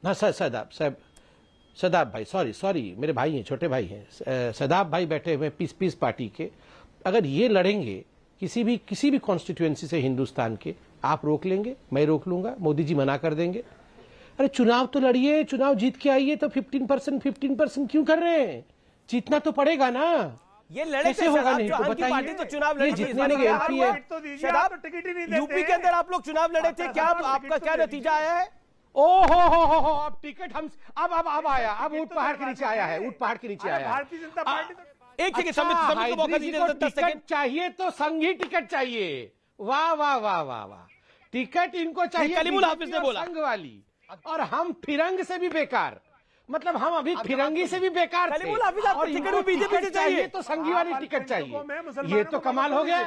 हाँ साहब सदाब भाई, सॉरी मेरे भाई हैं, छोटे भाई हैं, सदाब भाई बैठे हुए पीस पार्टी के। अगर ये लड़ेंगे किसी भी कॉन्स्टिट्यूएंसी से हिंदुस्तान के, आप रोक लेंगे, मैं रोक लूंगा, मोदी जी मना कर देंगे। अरे चुनाव तो लड़िए, चुनाव जीत के आइए, तो 15% क्यों कर रहे हैं? जीतना तो पड़ेगा ना। ये लड़े कैसे होगा? नहीं तो बताइए। तो चुनाव लड़ी जितने लोग एमपी है, यूपी के अंदर आप लोग चुनाव लड़े थे, क्या आपका क्या नतीजा आया है? ओहो, अब टिकट हम अब आया, अब ऊंट पहाड़ के नीचे आया है, ऊंट पहाड़ के नीचे आया है। भारतीय जनता पार्टी एक सेकंड मौका दीजिए, टिकट चाहिए तो संघी टिकट चाहिए। वाह वाह वाह वाह वाह, टिकट इनको चाहिए कलीमुल हाफिज ने बोला, संघ वाली। और हम फिरंग से भी बेकार, मतलब हम अभी फिरंगी से भी बेकार थे, और इनको टिकट चाहिए तो संघी वाली टिकट चाहिए। ये तो कमाल हो गया।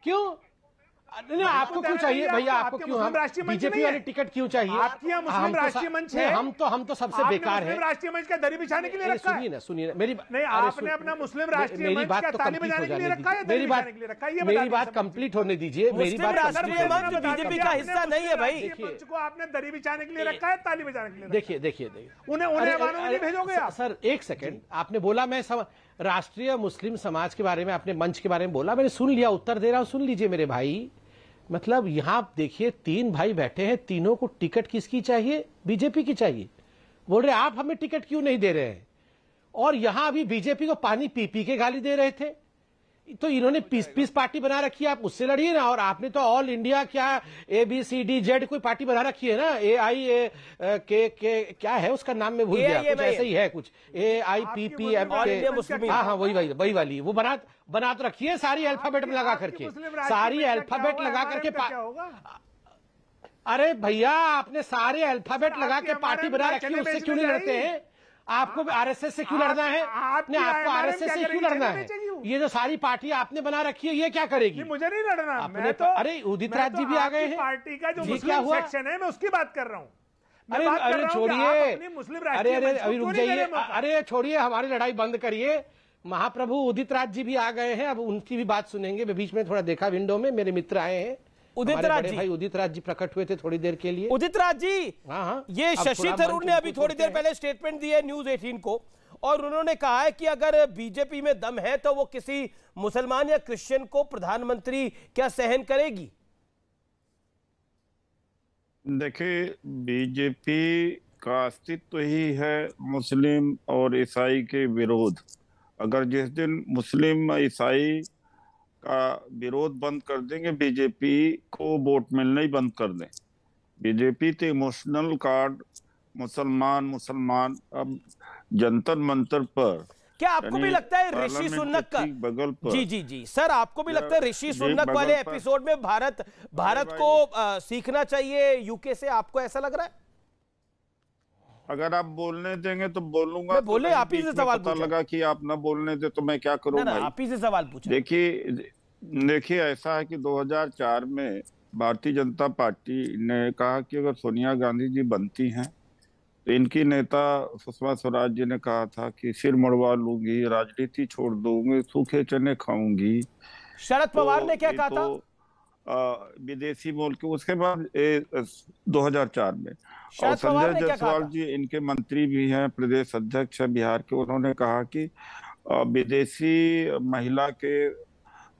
क्यों नहीं, आपको क्यों चाहिए भैया? आपको क्यों? हम बीजेपी वाली टिकट क्यों चाहिए? आपकी यहाँ मुस्लिम राष्ट्रीय मंच है, हम तो सबसे बेकार है। राष्ट्रीय मंच का दरी बिछाने के लिए रखा है। सुनिए मेरी नहीं, आपने अपना मुस्लिम राष्ट्रीय मेरी बात तो कंप्लीट हो जाने दीजिए, मेरी बात कंप्लीट होने दीजिए, मेरी बात बीजेपी का हिस्सा नहीं है भाई। मंच को आपने दरी बिछाने के लिए रखा है, ताली बजाने के लिए। देखिए उन्हें भेजोगे आप? सर एक सेकंड, आपने बोला मैं राष्ट्रीय मुस्लिम समाज के बारे में, आपने मंच के बारे में बोला, मैंने सुन लिया, उत्तर दे रहा हूं, सुन लीजिए मेरे भाई। मतलब यहां देखिए, 3 भाई बैठे हैं, तीनों को टिकट किसकी चाहिए? बीजेपी की चाहिए। बोल रहे आप हमें टिकट क्यों नहीं दे रहे हैं? और यहां अभी बीजेपी को पानी पी के गाली दे रहे थे। तो इन्होंने पीस पार्टी बना रखी है, आप उससे लड़िए ना। और आपने तो ऑल इंडिया क्या ABCDZ कोई पार्टी बना रखी है ना, AI के क्या है उसका नाम में भूल गया, कुछ ऐसे ही है, कुछ AIPPM, हाँ वही वाली, वो बना तो रखी है सारी अल्फाबेट में लगा करके, सारी अल्फाबेट लगा करके। अरे भैया, आपने सारे अल्फाबेट लगा के पार्टी बना रखी है, उससे क्यों नहीं लड़ते हैं? आपको RSS से क्यों लड़ना है? आपको RSS से क्यों लड़ना है? ये जो सारी पार्टी आपने बना रखी है, ये क्या करेगी? मुझे नहीं लड़ना, मैं तो अरे उदित राज जी भी आ गए हैं। पार्टी का जो मुस्लिम सेक्शन है, मैं उसकी बात कर रहा हूँ। अरे छोड़िए, अरे अभी रुक जाइए, अरे छोड़िए, हमारी लड़ाई बंद करिए। महाप्रभु उदित राज जी भी आ गए हैं, अब उनकी भी बात सुनेंगे। बीच में थोड़ा देखा विंडो में, मेरे मित्र आए हैं, उदित राज जी, भाई उदित राज जी प्रकट हुए थे थोड़ी देर के लिए। उदित राज जी, हाँ, ये शशि थरूर ने अभी थोड़ी देर पहले स्टेटमेंट दी है न्यूज 18 को, और उन्होंने कहा है कि अगर बीजेपी में दम है तो वो किसी मुसलमान या क्रिश्चियन को प्रधानमंत्री क्या सहन करेगी? देखिए, बीजेपी का अस्तित्व ही है मुस्लिम और ईसाई के विरोध। अगर जिस दिन मुस्लिम ईसाई का विरोध बंद कर देंगे, बीजेपी को वोट मिलना ही बंद कर दें। बीजेपी तो इमोशनल कार्ड मुसलमान अब जंतर मंतर पर, क्या आपको भी लगता है ऋषि सुनक का बगल पर, जी सर, आपको भी लगता है ऋषि सुनक वाले एपिसोड में भारत को सीखना चाहिए यूके से? आपको ऐसा लग रहा है? अगर आप बोलने देंगे तो बोलूंगा। बोले, आप ही से सवाल पता लगा कि आप न बोलने दे तो मैं क्या करूं भाई? आप ही से सवाल पूछे। देखिए ऐसा है कि 2004 में भारतीय जनता पार्टी ने कहा कि अगर सोनिया गांधी जी बनती हैं तो इनकी नेता सुषमा स्वराज जी ने कहा था कि सिर मुड़वा लूंगी, राजनीति छोड़ दूंगी, सूखे चने खाऊंगी। शरद पवार ने क्या कहा था? विदेशी मुल्क। उसके बाद 2004 में और संजय जायसवाल जी इनके मंत्री भी हैं, प्रदेश अध्यक्ष है बिहार के, उन्होंने कहा कि विदेशी महिला के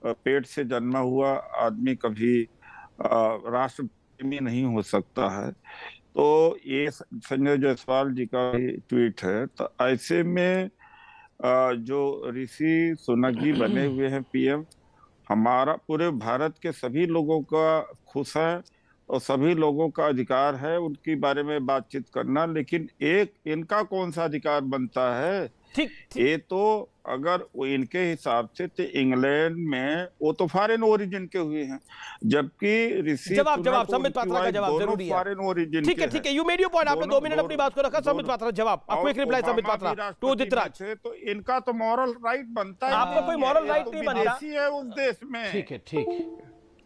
पेट से जन्मा हुआ आदमी कभी राष्ट्र प्रेमी नहीं हो सकता है। तो ये संजय जायसवाल जी का ट्वीट है। तो ऐसे में जो ऋषि सुनक जी बने हुए हैं PM, हमारा पूरे भारत के सभी लोगों का खुश है और सभी लोगों का अधिकार है उनके बारे में बातचीत करना, लेकिन एक इनका कौन सा अधिकार बनता है? ठीक। ये तो अगर वो इनके हिसाब से तो इंग्लैंड में वो तो फॉरेन ओरिजिन के हुए हैं, जबकि ऋषि जवाब संबित पात्रा का जवाब जरूरी है। फॉरेन ओरिजिन ठीक है, यू मेड योर पॉइंट। आपने 2 मिनट अपनी बात को रखा। संबित पात्रा जवाब, quick reply Sambit Patra to Udit Raj. तो इनका तो मॉरल राइट बनता है। आपका कोई मॉरल राइट नहीं बनता है उस देश में। ठीक।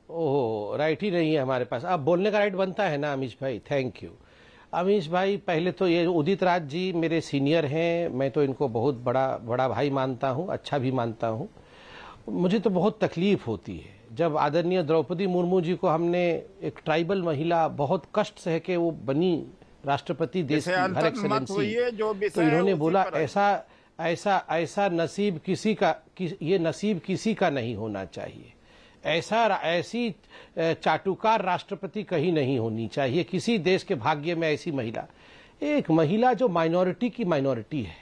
ओह, राइट ही नहीं है हमारे पास। अब बोलने का राइट बनता है ना अमीश भाई? थैंक यू अमीश भाई। पहले तो ये उदित राज जी मेरे सीनियर हैं, मैं तो इनको बहुत बड़ा भाई मानता हूँ, अच्छा भी मानता हूँ। मुझे तो बहुत तकलीफ होती है जब आदरणीय द्रौपदी मुर्मू जी को हमने, एक ट्राइबल महिला बहुत कष्ट सह के वो बनी राष्ट्रपति देश की हर एक्सेलेंसी, जो तो इन्होंने बोला ऐसा नसीब किसी का, ये नसीब किसी का नहीं होना चाहिए, ऐसी चाटुकार राष्ट्रपति कहीं नहीं होनी चाहिए किसी देश के भाग्य में। ऐसी महिला, एक महिला जो माइनॉरिटी की माइनॉरिटी है,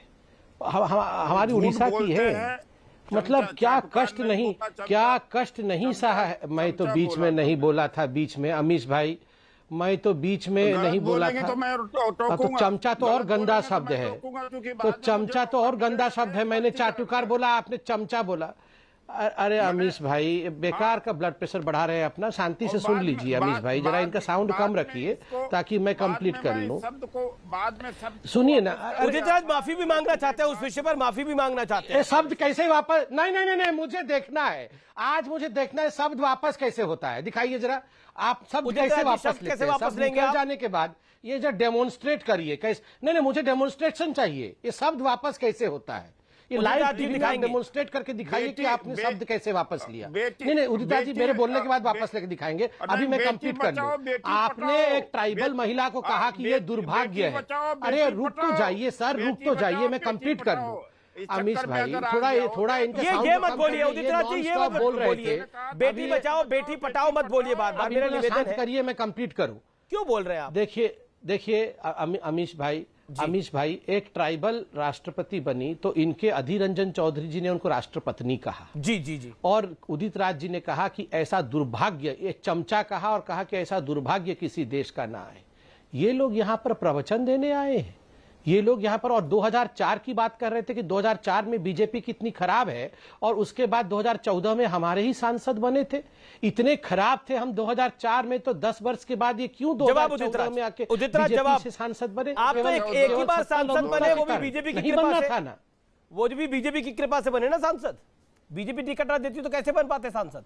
हमारी उड़ीसा की है, मतलब क्या कष्ट नहीं सहा है। मैं तो बीच में नहीं बोला था, बीच में अमीश भाई, मैं तो बीच में नहीं बोला था। तो चमचा तो और गंदा शब्द है, तो चमचा तो और गंदा शब्द है। मैंने चाटुकार बोला, आपने चमचा बोला। अरे अमीश भाई, बेकार का ब्लड प्रेशर बढ़ा रहे हैं अपना। शांति से सुन लीजिए अमीश भाई, जरा इनका साउंड कम रखिए ताकि मैं कंप्लीट कर लूं। सुनिए ना, उदित राज माफी भी मांगना चाहते हैं, उस विषय पर माफी भी मांगना चाहते हैं। शब्द कैसे वापस, नहीं, मुझे देखना है, आज मुझे देखना है शब्द वापस कैसे होता है। दिखाइए जरा, आप शब्द कैसे वापस लेंगे जाने के बाद, ये जो डेमोन्स्ट्रेट करिए कैसे। नहीं, मुझे डेमोन्स्ट्रेशन चाहिए, ये शब्द वापस कैसे होता है। ये लाइव टीवी में डेमोन्स्ट्रेट करके दिखाइए कि आपने शब्द कैसे वापस लिया। नहीं, उदिता जी मेरे बोलने के बाद वापस लेके दिखाएंगे। अभी मैं कंप्लीट कर लूं। आपने एक ट्राइबल महिला को कहा कि ये दुर्भाग्य है। अरे रुक तो जाइए सर, रुक तो जाइए, मैं कंप्लीट कर लूं। अमीश भाई थोड़ा इनके ये मत बोलिए उदित राज जी, ये मत बोल रहे थे बेटी बचाओ बेटी पटाओ मत बोलिए, बार-बार मेरा निवेदन है करिए, मैं कंप्लीट करूं। क्यों बोल रहे हैं आप? देखिए अमीश भाई, एक ट्राइबल राष्ट्रपति बनी तो इनके अधीर रंजन चौधरी जी ने उनको राष्ट्रपत्नी कहा। जी। और उदित राज जी ने कहा कि ऐसा दुर्भाग्य, ये चमचा कहा और कहा कि ऐसा दुर्भाग्य किसी देश का ना आए। ये लोग यहाँ पर प्रवचन देने आए हैं, ये लोग यहाँ पर। और 2004 की बात कर रहे थे कि 2004 में बीजेपी कितनी खराब है, और उसके बाद 2014 में हमारे ही सांसद बने थे। इतने खराब थे हम 2004 में, तो 10 वर्ष के बाद ये क्यों 2014 में आके बीजेपी से सांसद बने? आप तो एक ही बार सांसद बने, वो भी बीजेपी की कृपा से था ना, वो भी बीजेपी की कृपा से बने ना सांसद। बीजेपी टिकट ना देती तो कैसे बन पाते सांसद?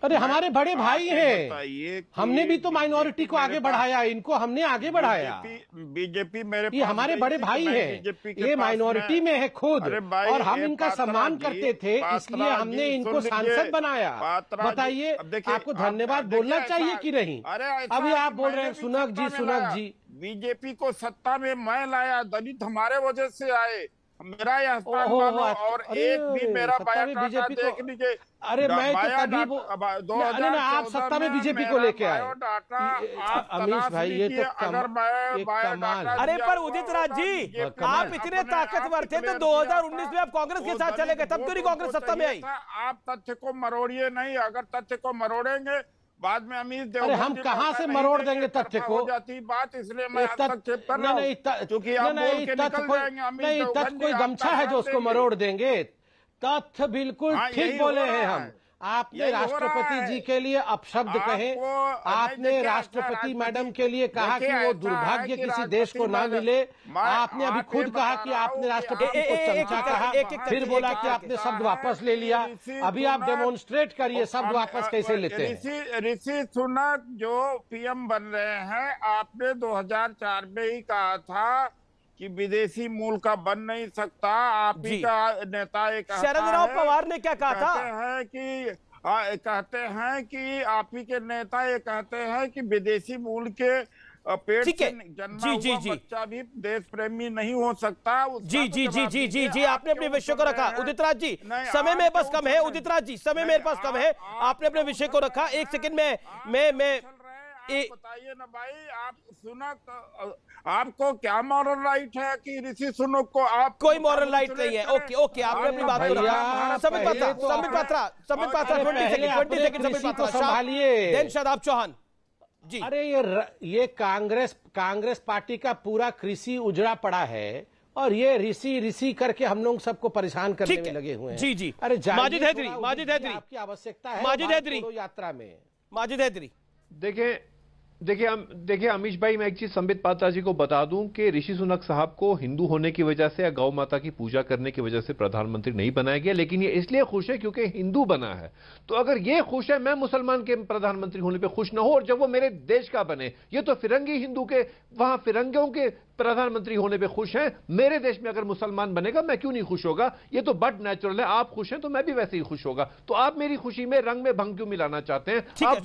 अरे हमारे बड़े भाई हैं, हमने भी तो माइनॉरिटी को आगे बढ़ाया, इनको हमने आगे बढ़ाया। बीजेपी मेरे, ये हमारे बड़े भाई हैं, ये माइनॉरिटी में है खुद, और हम इनका सम्मान करते थे, इसलिए हमने इनको सांसद बनाया। बताइए, आपको धन्यवाद बोलना चाहिए कि नहीं? अभी आप बोल रहे हैं सुनक जी। बीजेपी को सत्ता में मैं लाया, दलित हमारे वजह से आए, मेरा यह स्थान मानो, और एक भी मेरा बायोडाटा देख लीजिए। अरे मैं तो कभी आप सत्ता में बीजेपी को लेके आए। अमीश भाई ये तो कमाल। अरे पर उदित राज जी, आप इतने ताकतवर थे तो 2019 में आप कांग्रेस के साथ चले गए, तब क्यों नहीं कांग्रेस सत्ता में आई? आप तथ्य को मरोड़िए नहीं, अगर तथ्य को मरोड़ेंगे बाद में अमीश देव, हम कहां से मरोड़ देंगे तथ्य को? हो जाती बात, इसलिए मैं हस्तक्षेप कर रहा हूं, क्योंकि आप बोल के निकल जाएंगे। नहीं, तथ्य कोई गमछा है जो उसको मरोड़ देंगे? तथ्य बिल्कुल ठीक बोले हैं हम। आपने राष्ट्रपति जी के लिए अपशब्द कहे, आपने राष्ट्रपति मैडम के लिए कहा कि वो दुर्भाग्य किसी देश को ना मिले। आपने अभी खुद कहा कि आपने राष्ट्रपति को चमचा कहा, फिर बोला कि आपने शब्द वापस ले लिया। अभी आप डेमोन्स्ट्रेट करिए शब्द वापस कैसे लेते हैं। ऋषि सुनक जो पीएम बन रहे हैं, आपने 2004 में ही कहा था कि विदेशी मूल का बन नहीं सकता। आप ही का नेता एक शरद पवार ने क्या कहा था? कहते हैं कि आप ही के नेता ये कहते हैं कि विदेशी मूल के पेट से जन्मा हुआ बच्चा भी देश प्रेमी नहीं हो सकता। जी, आपने अपने विषय को रखा। उदित राज जी, समय मेरे पास कम है। उदित राज जी, समय मेरे पास कम है, आपने अपने विषय को रखा। एक सेकंड में बताइए ना भाई, आप सुनक, आपको क्या मॉरल राइट है कि ऋषि सुनक को आप? कोई मॉरल राइट नहीं है। ओके, आपने अपनी बात को रखा। संबित पात्रा, संभालिए। शादाब चौहान जी। अरे ये कांग्रेस पार्टी का पूरा कृषि उजड़ा पड़ा है, और ये ऋषि करके हम लोग सबको परेशान करने में लगे हुए हैं। जी। अरे माजिद हैदरी आपकी आवश्यकता है माजिद हैदरी यात्रा में। माजिद हैदरी, देखिए अमीश भाई, मैं एक चीज संबित पात्रा जी को बता दूं कि ऋषि सुनक साहब को हिंदू होने की वजह से या गौ माता की पूजा करने की वजह से प्रधानमंत्री नहीं बनाया गया, लेकिन ये इसलिए खुश है क्योंकि हिंदू बना है। तो अगर ये खुश है, मैं मुसलमान के प्रधानमंत्री होने पे खुश ना हो, और जब वो मेरे देश का बने, ये तो फिरंगी हिंदू के, वहां फिरंगियों के प्रधानमंत्री होने पे खुश हैं। मेरे देश में अगर मुसलमान बनेगा, मैं क्यों नहीं खुश होगा? ये तो बट नेचुरल है। आप खुश हैं तो मैं भी वैसे ही खुश होगा। तो आप मेरी खुशी में रंग में भंग क्यों मिलाना चाहते हैं? आप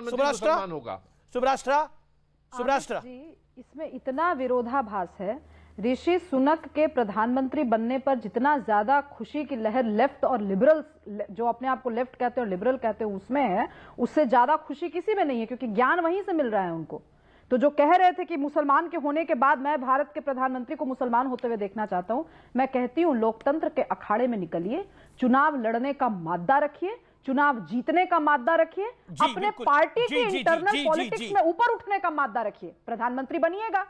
मुसलमान होगा। सुब्राष्ट्रा जी, इसमें इतना विरोधाभास है। ऋषि सुनक के प्रधानमंत्री बनने पर जितना ज्यादा खुशी की लहर लेफ्ट और लिबरल, जो अपने आप को लेफ्ट कहते हैं और लिबरल कहते हैं, उसमें है, उससे ज्यादा खुशी किसी में नहीं है, क्योंकि ज्ञान वहीं से मिल रहा है उनको। तो जो कह रहे थे कि मुसलमान के होने के बाद मैं भारत के प्रधानमंत्री को मुसलमान होते हुए देखना चाहता हूं, मैं कहती हूं लोकतंत्र के अखाड़े में निकलिए, चुनाव लड़ने का मादा रखिए, चुनाव जीतने का मादा रखिए, अपने पार्टी के इंटरनल पॉलिटिक्स में ऊपर उठने का मादा रखिए, प्रधानमंत्री बनिएगा।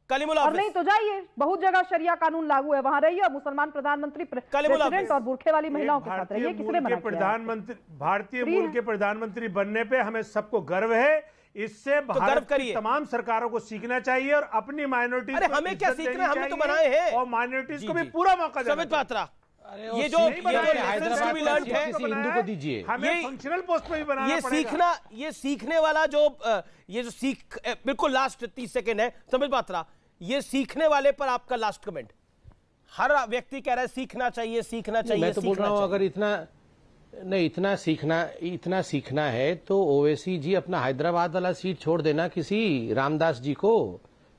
और नहीं तो जाइए, बहुत जगह शरिया कानून लागू है, वहां रहिए और मुसलमान प्रधानमंत्री प्रेसिडेंट और बुरखे वाली महिलाओं के साथ रहिए। किसने मना किया? प्रधानमंत्री, भारतीय मूल के प्रधानमंत्री बनने पे हमें सबको गर्व है। इससे भारत की तमाम सरकारों को सीखना चाहिए और अपनी माइनॉरिटीज को हमें क्या सीखना, हम तो बनाए हैं और माइनॉरिटीज को भी पूरा मौका देना। समित पात्रा, ये जो हैदराबाद किसी हिंदू को दीजिए, हमें फंक्शनल पोस्ट पे भी बनाना पड़ेगा। ये सीखने वाला जो बिल्कुल लास्ट 30 सेकंड है समित पात्रा, ये सीखने वाले पर आपका लास्ट कमेंट। हर व्यक्ति कह रहा है सीखना चाहिए, सीखना चाहिए। मैं तो बोल रहा हूं अगर इतना सीखना है तो ओवैसी जी अपना हैदराबाद वाला सीट छोड़ देना किसी रामदास जी को,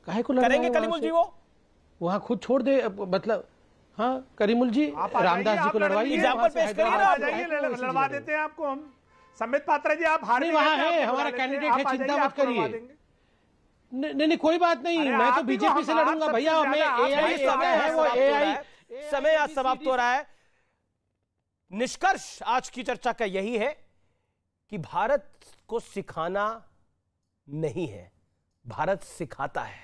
काहे को करेंगे कलीमुल जी, वो वहां खुद छोड़ दे, मतलब हाँ करीमुल जी रामदास जी को लड़वाइए, लड़वा देते हैं आपको हम। संबित पात्रा जी आप हारे, वहां है हमारा कैंडिडेट है, चिंता मत करिए। नहीं कोई बात नहीं, मैं तो बीजेपी से लड़ूंगा भैया, हमें एआई है वो एआई। समय आज समाप्त हो रहा है। निष्कर्ष आज की चर्चा का यही है कि भारत को सिखाना नहीं है, भारत सिखाता है।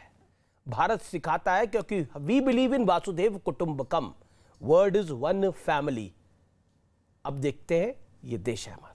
भारत सिखाता है क्योंकि वी बिलीव इन वासुदेव कुटुंबकम, वर्ड इज वन फैमिली। अब देखते हैं, ये देश है हमारा।